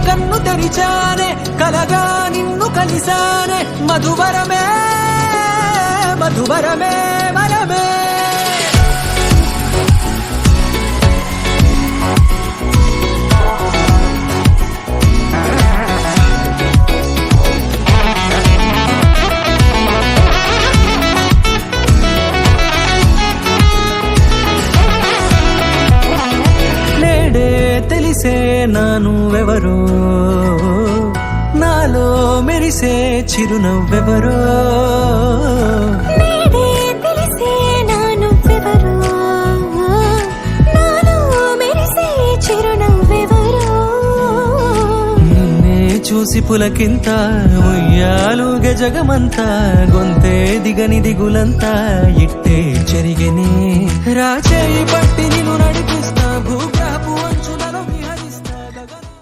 కన్ను తెరిచానే కలగా నిన్ను కలిసానే మధువరమే మధువరమే వరమే తెలిసే నానువెవరో నాలో మెరిసే చిరునవ్వెవరో తెలిసే నానువెవరో నాలో మెరిసే చిరునవ్వెవరో నిన్నే చూసి పులకింత ఉయ్యాలుగ జగమంతా గొంతే దిగని దిగులంతా ఇట్టే చెరిగని రాచేయి పట్టి నిన్ను నడిపిస్తా భూగ్రహపు